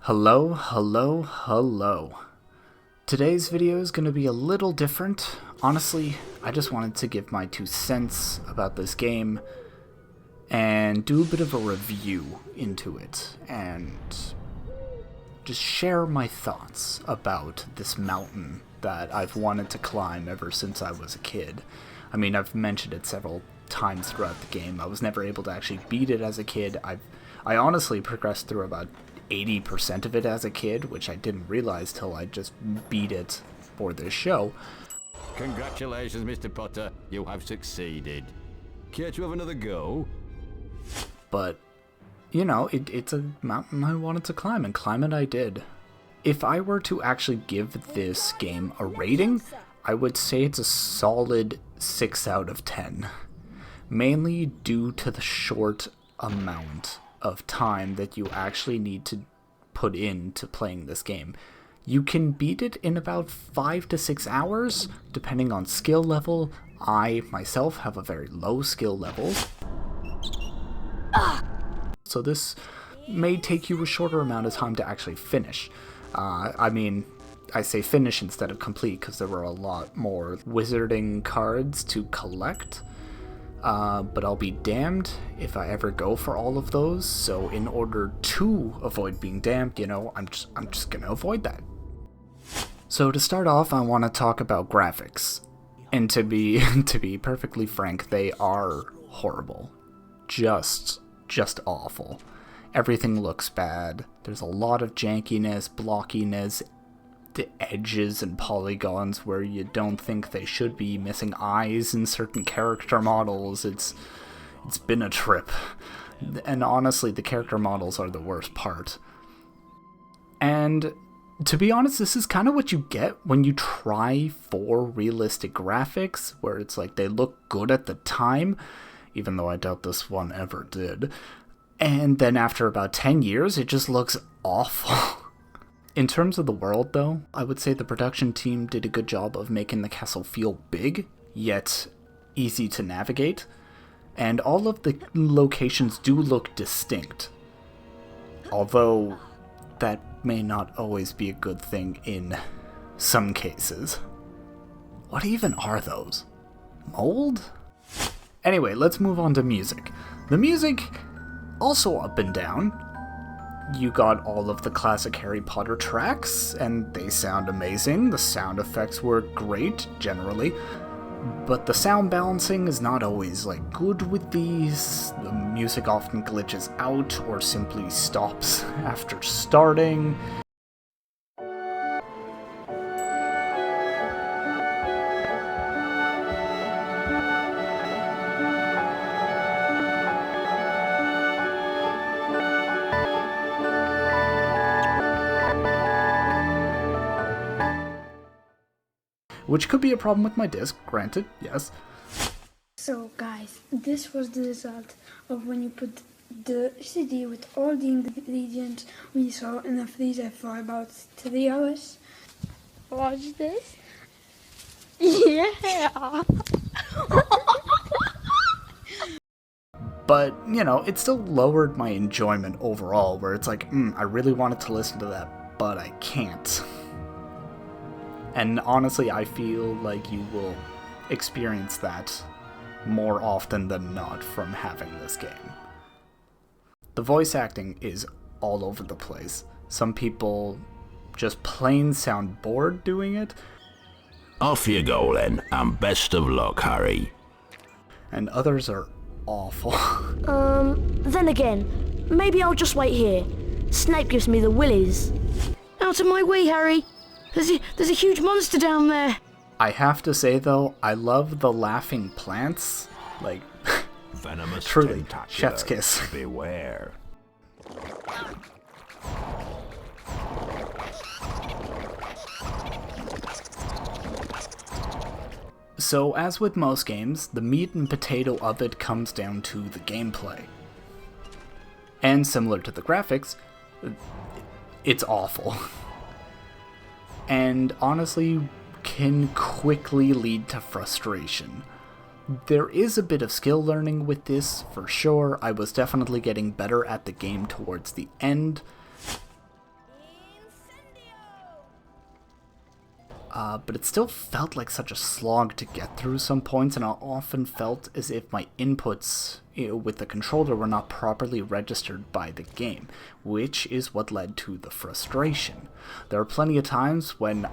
Hello, hello, hello. Today's video is going to be a little different. Honestly, I just wanted to give my 2 cents about this game and do a bit of a review into it and just share my thoughts about this mountain that I've wanted to climb ever since I was a kid. I mean, I've mentioned it several times throughout the game. I was never able to actually beat it as a kid. I honestly progressed through about 80% of it as a kid, which I didn't realize till I just beat it for this show. Congratulations, Mr. Potter. You have succeeded. Care to have another go? But, you know, it's a mountain I wanted to climb, and climb it I did. If I were to actually give this game a rating, I would say it's a solid 6 out of 10. Mainly due to the short amount of time that you actually need to put into playing this game. You can beat it in about 5 to 6 hours, depending on skill level. I, myself, have a very low skill level. So this may take you a shorter amount of time to actually finish. I mean, I say finish instead of complete because there were a lot more wizarding cards to collect. But I'll be damned if I ever go for all of those, so in order to avoid being damned, you know, I'm just gonna avoid that. So to start off, I want to talk about graphics. And to be perfectly frank, they are horrible. Just awful. Everything looks bad. There's a lot of jankiness, blockiness, the edges and polygons where you don't think they should be, missing eyes in certain character models. It's been a trip. And honestly, the character models are the worst part. And to be honest, this is kind of what you get when you try for realistic graphics, where it's like they look good at the time, even though I doubt this one ever did. And then after about 10 years, it just looks awful. In terms of the world, though, I would say the production team did a good job of making the castle feel big, yet easy to navigate, and all of the locations do look distinct. Although, that may not always be a good thing in some cases. What even are those? Mold? Anyway, let's move on to music. The music, also up and down. You got all of the classic Harry Potter tracks, and they sound amazing. The sound effects were great, generally. But the sound balancing is not always, good with these. The music often glitches out, or simply stops after starting. Which could be a problem with my disc, granted, yes. So guys, this was the result of when you put the CD with all the ingredients we saw in the freezer for about 3 hours. Watch this. Yeah! But, you know, it still lowered my enjoyment overall, where it's like, I really wanted to listen to that, but I can't. And honestly, I feel like you will experience that more often than not from having this game. The voice acting is all over the place. Some people just plain sound bored doing it. Off you go then, and best of luck, Harry. And others are awful. Then again, maybe I'll just wait here. Snape gives me the willies. Out of my way, Harry! There's a huge monster down there! I have to say, though, I love the laughing plants. Venomous truly, tentacular. chef's kiss. Beware. So, as with most games, the meat and potato of it comes down to the gameplay. And similar to the graphics, it's awful. And honestly, can quickly lead to frustration. There is a bit of skill learning with this, for sure. I was definitely getting better at the game towards the end. but it still felt like such a slog to get through some points, and I often felt as if my inputs with the controller were not properly registered by the game, which is what led to the frustration. There are plenty of times when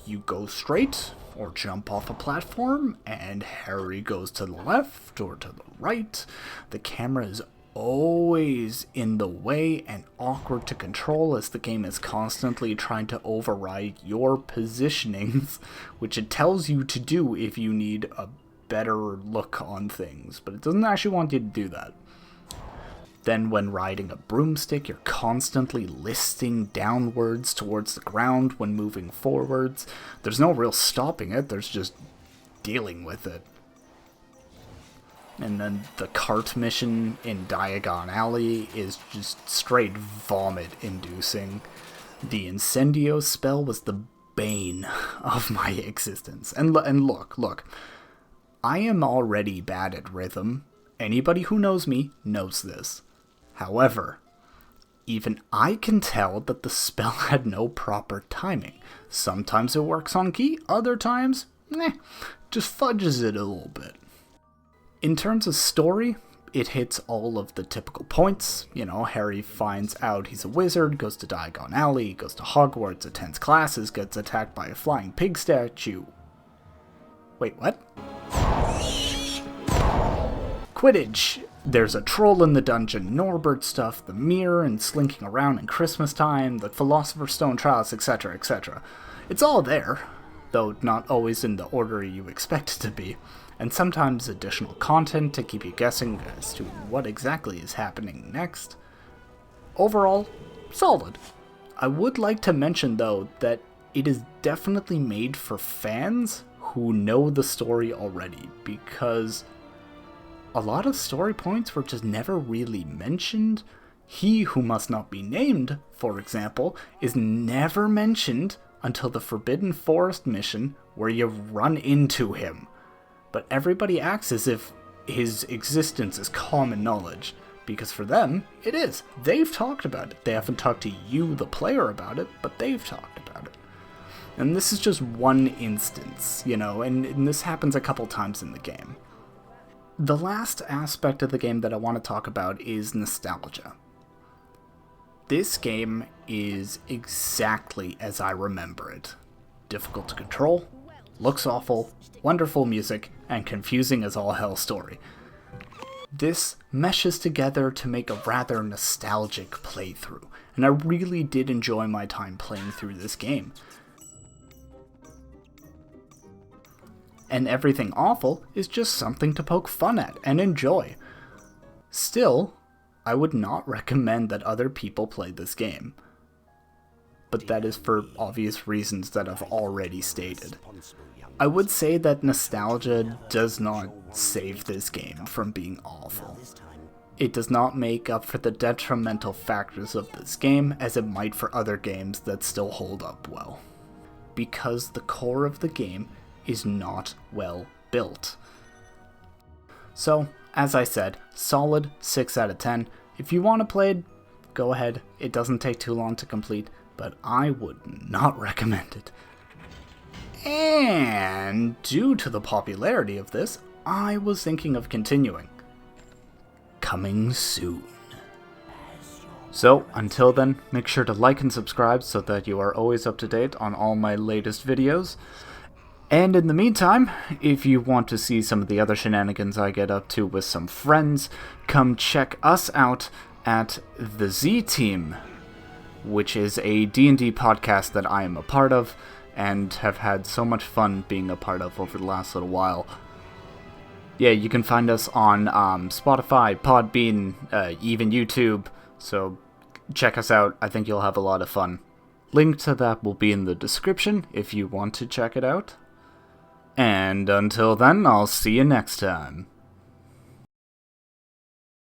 you go straight or jump off a platform and Harry goes to the left or to the right. The camera is always in the way and awkward to control, as the game is constantly trying to override your positionings, which it tells you to do if you need a better look on things, but it doesn't actually want you to do that. Then when riding a broomstick, you're constantly listing downwards towards the ground when moving forwards. There's no real stopping it, there's just dealing with it. And then the cart mission in Diagon Alley is just straight vomit-inducing. The Incendio spell was the bane of my existence. And look, I am already bad at rhythm. Anybody who knows me knows this. However, even I can tell that the spell had no proper timing. Sometimes it works on key, other times, just fudges it a little bit. In terms of story, it hits all of the typical points. You know, Harry finds out he's a wizard, goes to Diagon Alley, goes to Hogwarts, attends classes, gets attacked by a flying pig statue. Wait, what? Quidditch. There's a troll in the dungeon, Norbert stuff, the mirror and slinking around in Christmas time, the Philosopher's Stone trials, etc., etc. It's all there, though not always in the order you expect it to be, and sometimes additional content to keep you guessing as to what exactly is happening next. Overall, solid. I would like to mention, though, that it is definitely made for fans who know the story already, because a lot of story points were just never really mentioned. He who must not be named, for example, is never mentioned until the Forbidden Forest mission where you run into him. But everybody acts as if his existence is common knowledge, because for them, it is. They've talked about it. They haven't talked to you, the player, about it, but they've talked about it. And this is just one instance, you know, and this happens a couple times in the game. The last aspect of the game that I want to talk about is nostalgia. This game is exactly as I remember it. Difficult to control, looks awful, wonderful music, and confusing as all hell story. This meshes together to make a rather nostalgic playthrough, and I really did enjoy my time playing through this game. And everything awful is just something to poke fun at and enjoy. Still, I would not recommend that other people play this game. But that is for obvious reasons that I've already stated. I would say that nostalgia does not save this game from being awful. It does not make up for the detrimental factors of this game as it might for other games that still hold up well. Because the core of the game is not well built. So, as I said, solid 6 out of 10. If you want to play it, go ahead. It doesn't take too long to complete, but I would not recommend it. And due to the popularity of this, I was thinking of continuing. Coming soon. So, until then, make sure to like and subscribe so that you are always up to date on all my latest videos. And in the meantime, if you want to see some of the other shenanigans I get up to with some friends, come check us out at the Z Team, which is a D&D podcast that I am a part of, and have had so much fun being a part of over the last little while. Yeah, you can find us on Spotify, Podbean, even YouTube, so check us out. I think you'll have a lot of fun. Link to that will be in the description if you want to check it out. And until then, I'll see you next time.